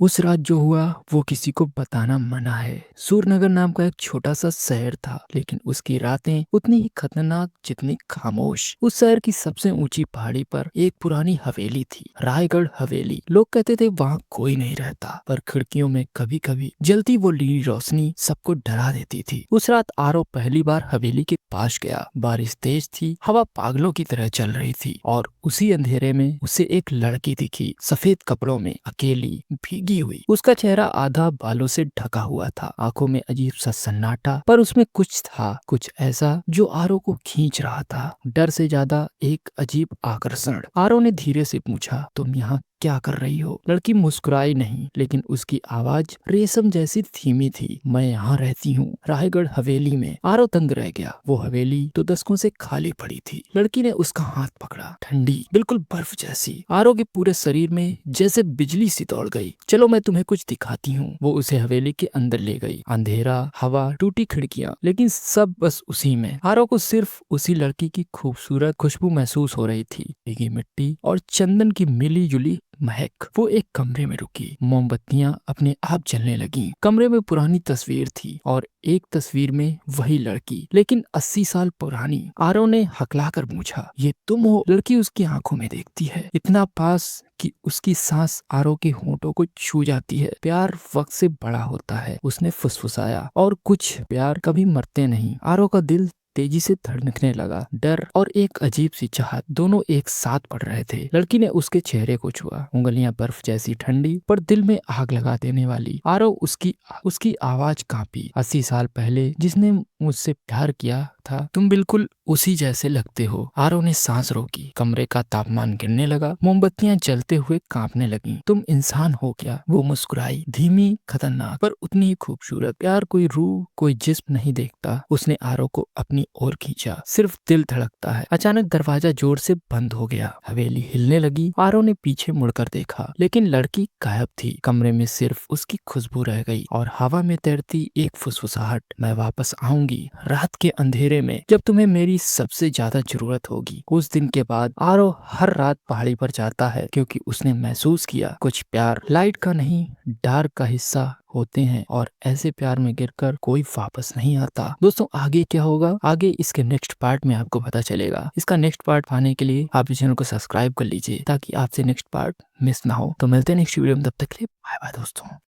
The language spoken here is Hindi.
उस रात जो हुआ वो किसी को बताना मना है। सूरनगर नाम का एक छोटा सा शहर था, लेकिन उसकी रातें उतनी ही खतरनाक जितनी खामोश। उस शहर की सबसे ऊंची पहाड़ी पर एक पुरानी हवेली थी, रायगढ़ हवेली। लोग कहते थे वहाँ कोई नहीं रहता, पर खिड़कियों में कभी कभी जलती वो नीली रोशनी सबको डरा देती थी। उस रात आरव पहली बार हवेली के पास गया। बारिश तेज थी, हवा पागलों की तरह चल रही थी, और उसी अंधेरे में उसे एक लड़की दिखी, सफेद कपड़ों में, अकेली, भीगी हुई। उसका चेहरा आधा बालों से ढका हुआ था, आंखों में अजीब सा सन्नाटा, पर उसमें कुछ था, कुछ ऐसा जो आरो को खींच रहा था। डर से ज्यादा एक अजीब आकर्षण। आरो ने धीरे से पूछा, तुम यहाँ क्या कर रही हो? लड़की मुस्कुराई नहीं, लेकिन उसकी आवाज रेशम जैसी धीमी थी। मैं यहाँ रहती हूँ, रायगढ़ हवेली में। आरो तंग रह गया। वो हवेली तो दशकों से खाली पड़ी थी। लड़की ने उसका हाथ पकड़ा, ठंडी, बिल्कुल बर्फ जैसी। आरो के पूरे शरीर में जैसे बिजली सी दौड़ गई। चलो मैं तुम्हें कुछ दिखाती हूँ। वो उसे हवेली के अंदर ले गई। अंधेरा, हवा, टूटी खिड़कियां, लेकिन सब बस उसी में। आरो को सिर्फ उसी लड़की की खूबसूरत खुशबू महसूस हो रही थी, भीगी मिट्टी और चंदन की मिली जुली महक। वो एक कमरे में रुकी। मोमबत्तियां अपने आप जलने लगी। कमरे में पुरानी तस्वीर थी, और एक तस्वीर में वही लड़की, लेकिन 80 साल पुरानी। आरव ने हकलाकर पूछा, ये तुम हो? लड़की उसकी आंखों में देखती है, इतना पास कि उसकी सांस आरव के होंठों को छू जाती है। प्यार वक्त से बड़ा होता है, उसने फुसफुसाया, और कुछ प्यार कभी मरते नहीं। आरव का दिल तेजी से धड़कने लगा। डर और एक अजीब सी चाहत दोनों एक साथ बढ़ रहे थे। लड़की ने उसके चेहरे को छुआ, उंगलियां बर्फ जैसी ठंडी, पर दिल में आग लगा देने वाली। आरव उसकी उसकी आवाज कांपी। 80 साल पहले जिसने मुझसे प्यार किया था, तुम बिल्कुल उसी जैसे लगते हो। आरव ने सांस रोकी। कमरे का तापमान गिरने लगा, मोमबत्तियां जलते हुए कांपने लगी। तुम इंसान हो क्या? वो मुस्कुराई, धीमी, खतरनाक, पर उतनी ही खूबसूरत। प्यार कोई रूह, कोई जिस्म नहीं देखता। उसने आरव को अपनी ओर खींचा। सिर्फ दिल धड़कता है। अचानक दरवाजा जोर से बंद हो गया। हवेली हिलने लगी। आरव ने पीछे मुड़कर देखा, लेकिन लड़की गायब थी। कमरे में सिर्फ उसकी खुशबू रह गई, और हवा में तैरती एक फुसफुसाहट, मैं वापस आऊंगी रात के अंधेरे में, जब तुम्हें मेरी सबसे ज्यादा जरूरत होगी। उस दिन के बाद आरव हर रात पहाड़ी पर जाता है, क्योंकि उसने महसूस किया कुछ प्यार लाइट का नहीं, डार्क का हिस्सा होते हैं, और ऐसे प्यार में गिरकर कोई वापस नहीं आता। दोस्तों, आगे क्या होगा? आगे इसके नेक्स्ट पार्ट में आपको पता चलेगा। इसका नेक्स्ट पार्ट पाने के लिए आप इस चैनल को सब्सक्राइब कर लीजिए, ताकि आपसे नेक्स्ट पार्ट मिस ना हो। तो मिलते हैं नेक्स्ट वीडियो में, तब तक के लिए बाय बाय दोस्तों।